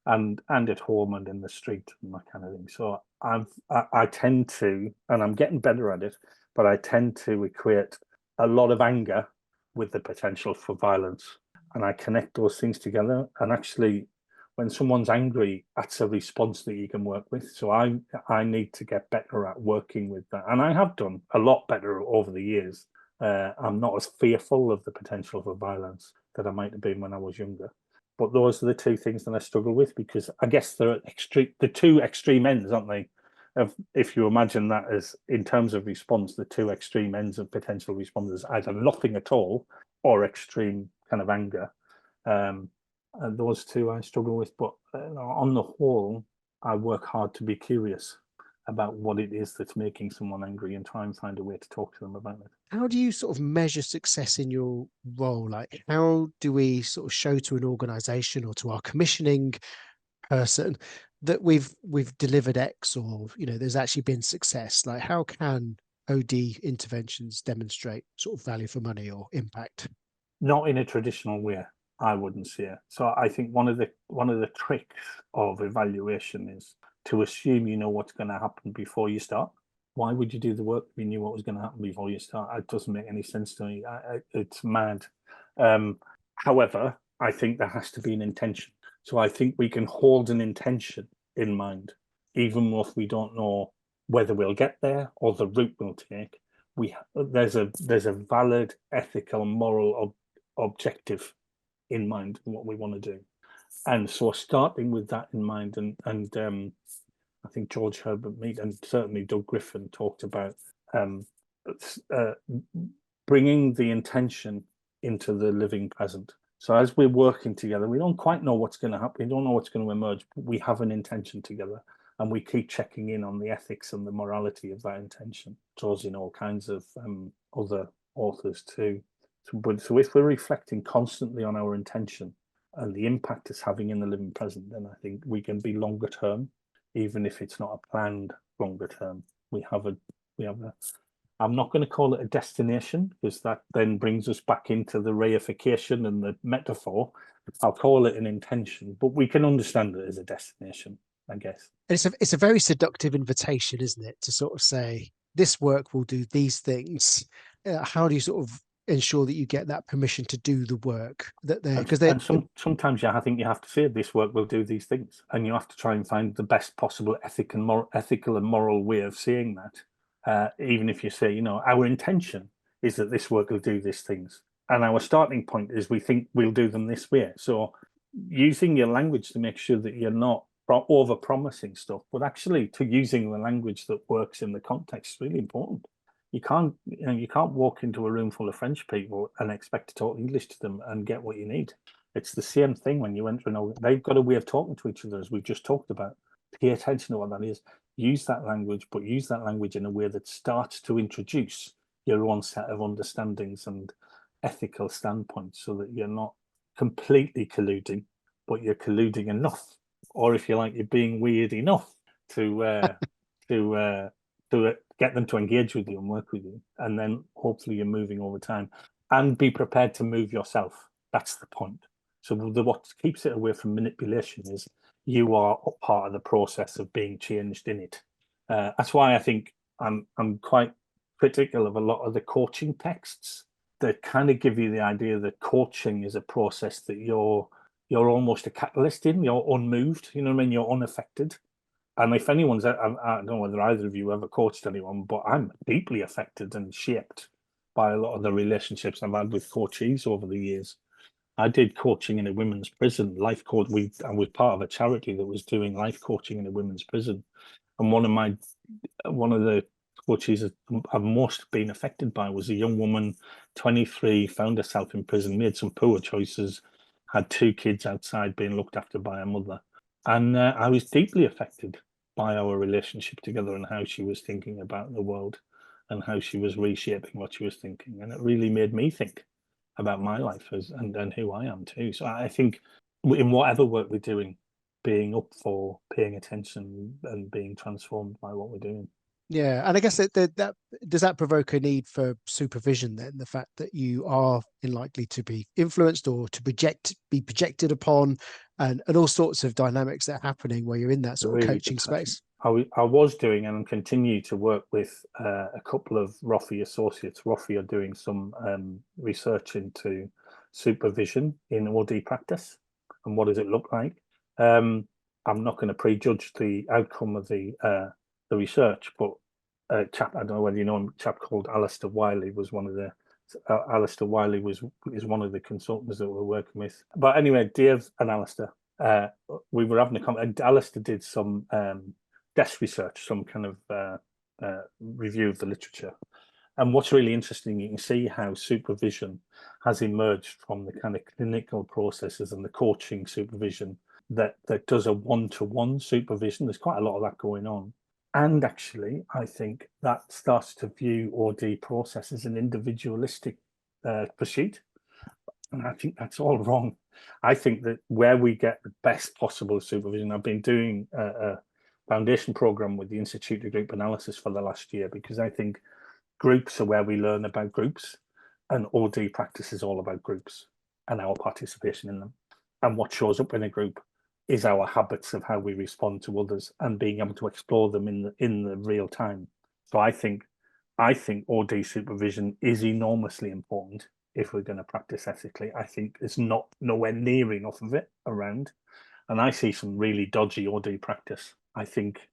and at home and in the street and that kind of thing. So I tend to, and I'm getting better at it, but I tend to equate a lot of anger with the potential for violence. And I connect those things together. And actually, when someone's angry, that's a response that you can work with. So I need to get better at working with that. And I have done a lot better over the years. I'm not as fearful of the potential for violence that I might have been when I was younger. But those are the two things that I struggle with, because I guess they're the two extreme ends, aren't they? If you imagine that as, in terms of response, the two extreme ends of potential responders, either nothing at all or extreme kind of anger. And those two I struggle with. But on the whole, I work hard to be curious about what it is that's making someone angry and try and find a way to talk to them about it. How do you sort of measure success in your role? Like, how do we sort of show to an organization or to our commissioning person that we've delivered X, or there's actually been success? Like, how can OD interventions demonstrate sort of value for money or impact? Not in a traditional way, I wouldn't say. So I think one of the tricks of evaluation is to assume you know what's going to happen before you start. Why would you do the work if you knew what was going to happen before you start? It doesn't make any sense to me. It's mad. However, I think there has to be an intention. So I think we can hold an intention in mind, even if we don't know whether we'll get there or the route we'll take. There's a valid ethical, moral objective in mind in what we want to do. And so starting with that in mind, and I think George Herbert Mead and certainly Doug Griffin talked about bringing the intention into the living present. So as we're working together, we don't quite know what's going to happen. We don't know what's going to emerge, but we have an intention together, and we keep checking in on the ethics and the morality of that intention. Draws in all kinds of other authors too. So if we're reflecting constantly on our intention and the impact it's having in the living present, then I think we can be longer term, even if it's not a planned longer term. We have a I'm not going to call it a destination, because that then brings us back into the reification and the metaphor. I'll call it an intention, but we can understand it as a destination, I guess. It's a very seductive invitation, isn't it, to sort of say, this work will do these things. How do you sort of ensure that you get that permission to do the work that sometimes I think you have to say this work will do these things, and you have to try and find the best possible ethical and moral way of saying that. Even if you say, our intention is that this work will do these things, and our starting point is we think we'll do them this way. So using your language to make sure that you're not over promising stuff, but actually to using the language that works in the context is really important. You can't walk into a room full of French people and expect to talk English to them and get what you need. It's the same thing when you enter they've got a way of talking to each other, as we've just talked about. Pay attention to what that is. Use that language, but use that language in a way that starts to introduce your own set of understandings and ethical standpoints, so that you're not completely colluding, but you're colluding enough, or if you like, you're being weird enough to get them to engage with you and work with you, and then hopefully you're moving over time. And be prepared to move yourself. That's the point. So what keeps it away from manipulation is you are part of the process of being changed in it. That's why I think I'm quite critical of a lot of the coaching texts that kind of give you the idea that coaching is a process that you're almost a catalyst in. You're unmoved. You know what I mean? You're unaffected. And if anyone's, I don't know whether either of you ever coached anyone, but I'm deeply affected and shaped by a lot of the relationships I've had with coachees over the years. I did coaching in a women's prison, life coach. I was part of a charity that was doing life coaching in a women's prison, and one of the coaches I've most been affected by was a young woman, 23, found herself in prison, made some poor choices, had 2 kids outside being looked after by her mother, and I was deeply affected by our relationship together and how she was thinking about the world and how she was reshaping what she was thinking, and it really made me think about my life and who I am too. So I think in whatever work we're doing, being up for paying attention and being transformed by what we're doing. Yeah, and I guess that does that provoke a need for supervision then? The fact that you are likely to be influenced or to be projected upon, and all sorts of dynamics that are happening where you're in that sort of coaching space. I was doing and continue to work with a couple of ROFI associates. ROFI are doing some research into supervision in OD practice and what does it look like. I'm not going to prejudge the outcome of the research, but a chap, I don't know whether you know him, a chap called Alistair Wiley was one of the Alistair Wiley is one of the consultants that we're working with. But anyway, Dave and Alistair, we were having a conversation, and Alistair did some desk research, some kind of review of the literature. And what's really interesting, you can see how supervision has emerged from the kind of clinical processes and the coaching supervision that does a one-to-one supervision. There's quite a lot of that going on. And actually, I think that starts to view OD process as an individualistic pursuit. And I think that's all wrong. I think that where we get the best possible supervision, I've been doing a foundation program with the Institute of Group Analysis for the last year, because I think groups are where we learn about groups, and OD practice is all about groups and our participation in them. And what shows up in a group is our habits of how we respond to others and being able to explore them in the real time. So I think OD supervision is enormously important if we're going to practice ethically. I think there's nowhere near enough of it around, and I see some really dodgy OD practice. I think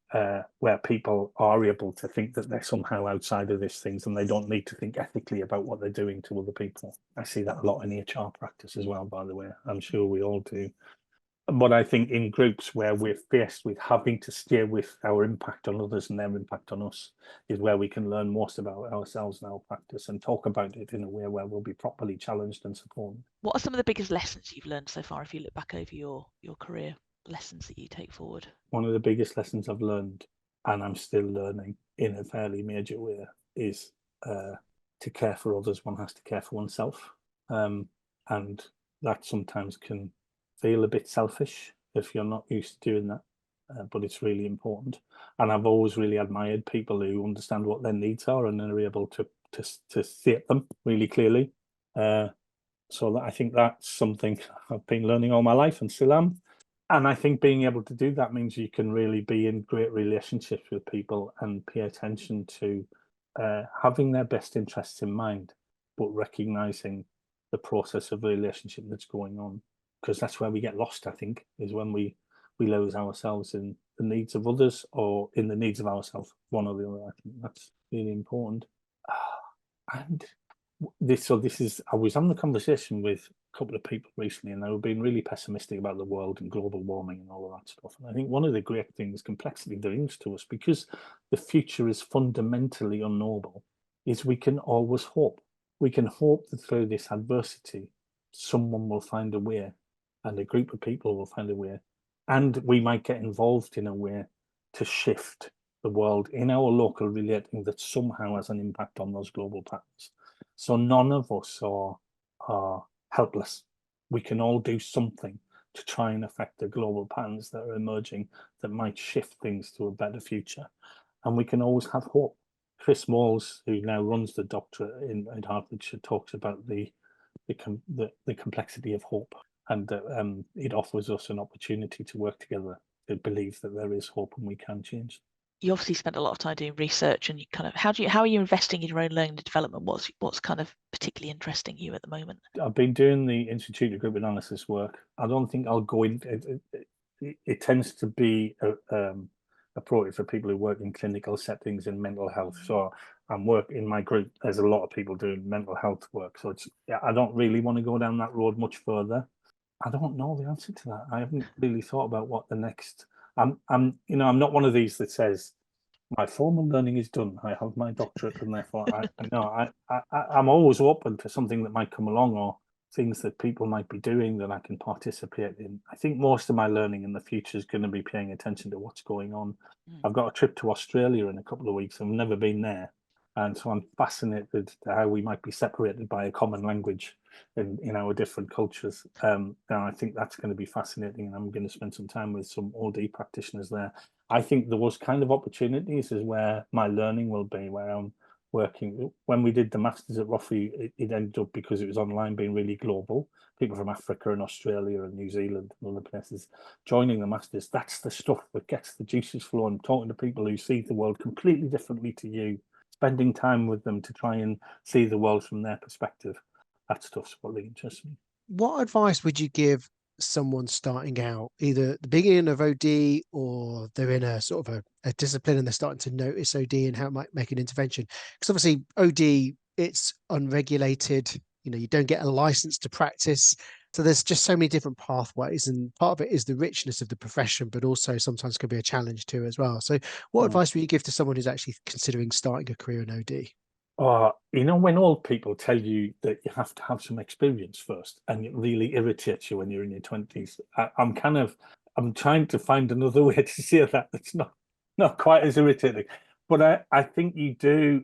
where people are able to think that they're somehow outside of these things and they don't need to think ethically about what they're doing to other people. I see that a lot in HR practice as well, by the way. I'm sure we all do. But I think in groups where we're faced with having to steer with our impact on others and their impact on us is where we can learn most about ourselves and our practice and talk about it in a way where we'll be properly challenged and supported. What are some of the biggest lessons you've learned so far, if you look back over your career, lessons that you take forward? One of the biggest lessons I've learned, and I'm still learning in a fairly major way, is to care for others, one has to care for oneself. And that sometimes can feel a bit selfish if you're not used to doing that, but it's really important. And I've always really admired people who understand what their needs are and are able to state them really clearly. So that, I think that's something I've been learning all my life and still am. And I think being able to do that means you can really be in great relationships with people and pay attention to having their best interests in mind, but recognizing the process of the relationship that's going on. Because that's where we get lost, I think, is when we lose ourselves in the needs of others or in the needs of ourselves, one or the other. I think that's really important. And this is, I was having a conversation with a couple of people recently, and they were being really pessimistic about the world and global warming and all of that stuff. And I think one of the great things complexity brings to us, because the future is fundamentally unknowable, is we can always hope. We can hope that through this adversity, someone will find a way, and a group of people will find a way, and we might get involved in a way to shift the world in our local relating that somehow has an impact on those global patterns. So none of us are helpless. We can all do something to try and affect the global patterns that are emerging that might shift things to a better future. And we can always have hope. Chris Moles, who now runs the doctorate in Hertfordshire, talks about the complexity of hope, and it offers us an opportunity to work together to believe that there is hope and we can change. You obviously spent a lot of time doing research, and you kind of how are you investing in your own learning and development? What's kind of particularly interesting you at the moment? I've been doing the Institute of Group Analysis work. I don't think I'll go into it. It tends to be appropriate for people who work in clinical settings in mental health. So I'm working in my group. There's a lot of people doing mental health work. So I don't really want to go down that road much further. I don't know the answer to that. I haven't really thought about what the next. I'm not one of these that says my formal learning is done. I have my doctorate, and therefore I'm always open to something that might come along or things that people might be doing that I can participate in. I think most of my learning in the future is going to be paying attention to what's going on. I've got a trip to Australia in a couple of weeks. I've never been there. And so I'm fascinated to how we might be separated by a common language in our different cultures. And I think that's going to be fascinating. And I'm going to spend some time with some OD practitioners there. I think those kind of opportunities is where my learning will be, where I'm working. When we did the Masters at Roffey, it ended up, because it was online, being really global. People from Africa and Australia and New Zealand and other places joining the Masters. That's the stuff that gets the juices flowing, talking to people who see the world completely differently to you, spending time with them to try and see the world from their perspective. That stuff's what really interests me. What advice would you give someone starting out, either at the beginning of OD or they're in a sort of a discipline and they're starting to notice OD and how it might make an intervention? Because obviously OD, it's unregulated, you don't get a license to practice. So there's just so many different pathways, and part of it is the richness of the profession, but also sometimes can be a challenge too as well. So what advice would you give to someone who's actually considering starting a career in OD? When old people tell you that you have to have some experience first, and it really irritates you when you're in your 20s, I'm trying to find another way to say that that's not quite as irritating. But I think you do,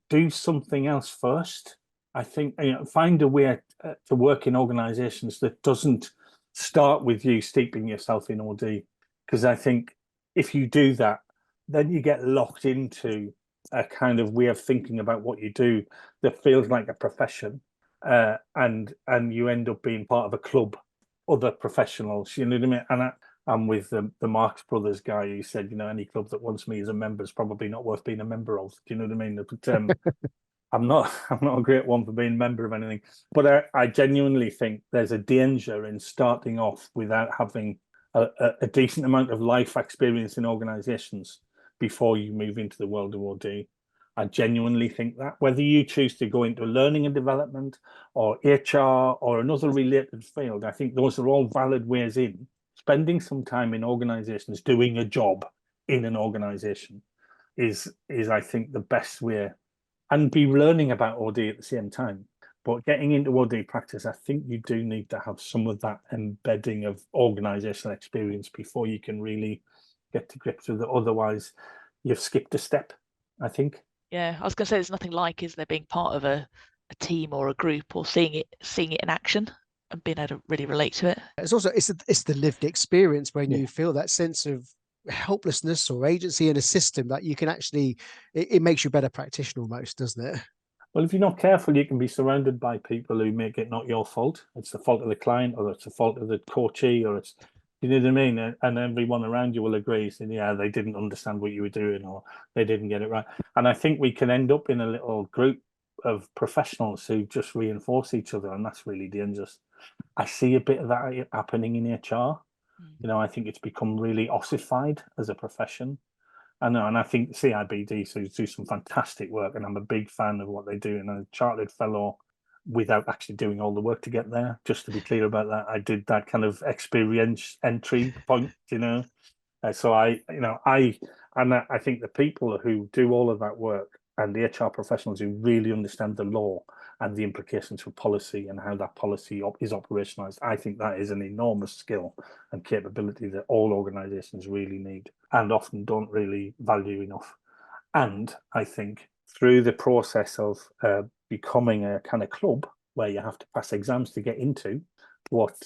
do something else first. I think, find a way to work in organizations that doesn't start with you steeping yourself in OD. Because I think if you do that, then you get locked into a kind of way of thinking about what you do that feels like a profession, and you end up being part of a club, other professionals, you know what I mean? And I'm with the Marx Brothers guy who said, any club that wants me as a member is probably not worth being a member of. Do you know what I mean? But I'm not a great one for being a member of anything, but I genuinely think there's a danger in starting off without having a decent amount of life experience in organizations before you move into the world of OD. I genuinely think that whether you choose to go into learning and development or HR or another related field, I think those are all valid ways in. Spending some time in organizations doing a job in an organization is I think the best way, and be learning about OD at the same time. But getting into OD practice, I think you do need to have some of that embedding of organizational experience before you can really get to grips with it. Otherwise, you've skipped a step, I think. Yeah, I was going to say there's nothing like, is there, being part of a team or a group, or seeing it in action and being able to really relate to it. It's also it's the lived experience when Yeah. you feel that sense of helplessness or agency in a system that you can actually, it makes you a better practitioner almost, doesn't it? Well, if you're not careful, you can be surrounded by people who make it not your fault. It's the fault of the client, or it's the fault of the coachee, or it's, you know what I mean? And everyone around you will agree, saying, yeah, they didn't understand what you were doing, or they didn't get it right. And I think we can end up in a little group of professionals who just reinforce each other, and that's really dangerous. I see a bit of that happening in HR. I think it's become really ossified as a profession. And I think CIPD do some fantastic work, and I'm a big fan of what they do. And a chartered fellow without actually doing all the work to get there. Just to be clear about that, I did that kind of experience entry point, So I think the people who do all of that work, and the HR professionals who really understand the law and the implications for policy and how that policy is operationalized, I think that is an enormous skill and capability that all organizations really need and often don't really value enough. And I think through the process of becoming a kind of club where you have to pass exams to get into what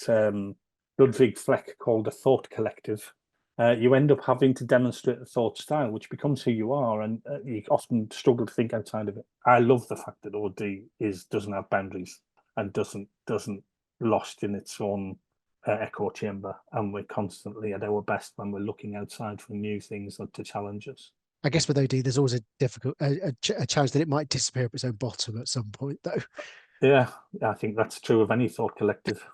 Ludwig Fleck called a thought collective, you end up having to demonstrate the thought style, which becomes who you are, and you often struggle to think outside of it. I love the fact that OD doesn't have boundaries and doesn't lost in its own echo chamber, and we're constantly at our best when we're looking outside for new things or to challenge us. I guess with OD, there's always a challenge that it might disappear up its own bottom at some point, though. Yeah, I think that's true of any thought collective.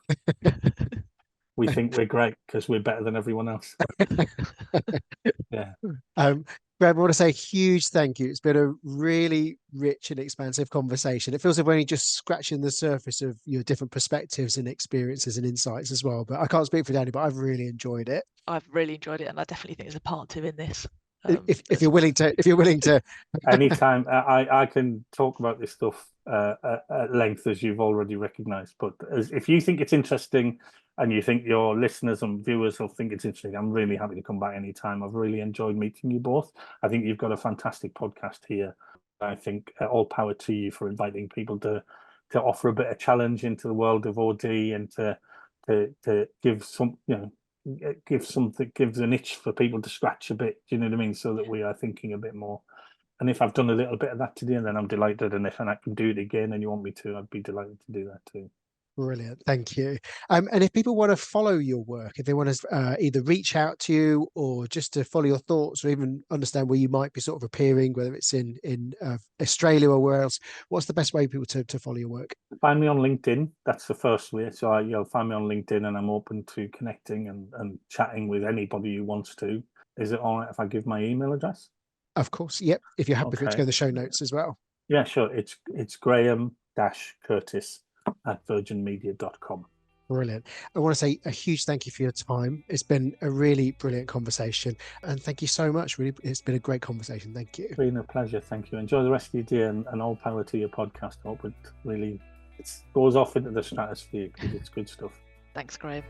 We think we're great because we're better than everyone else. Yeah. Graham, I want to say a huge thank you. It's been a really rich and expansive conversation. It feels like we're only just scratching the surface of your different perspectives and experiences and insights as well. But I can't speak for Danny, but I've really enjoyed it. I've really enjoyed it, and I definitely think there's a part two in this. If you're willing to, anytime I can talk about this stuff at length, as you've already recognized. But if you think it's interesting, and you think your listeners and viewers will think it's interesting, I'm really happy to come back anytime. I've really enjoyed meeting you both. I think you've got a fantastic podcast here. I think all power to you for inviting people to offer a bit of challenge into the world of OD, and to give some, gives an itch for people to scratch a bit. Do you know what I mean? So that we are thinking a bit more. And if I've done a little bit of that today, then I'm delighted. And if I can do it again and you want me to, I'd be delighted to do that too. Brilliant. Thank you. And if people want to follow your work, if they want to either reach out to you or just to follow your thoughts or even understand where you might be sort of appearing, whether it's in Australia or where else, what's the best way for people to follow your work? Find me on LinkedIn. That's the first way. So you'll find me on LinkedIn, and I'm open to connecting and chatting with anybody who wants to. Is it all right if I give my email address? Of course. Yep. If you're happy for it to Okay. go in the show notes as well. Yeah, sure. It's Graham-Curtis@virginmedia.com. Brilliant. I want to say a huge thank you for your time. It's been a really brilliant conversation, and thank you so much. Really, it's been a great conversation. Thank you. It's been a pleasure. Thank you. Enjoy the rest of your day, and all power to your podcast. I hope it really goes off into the stratosphere because it's good stuff. Thanks, Graham.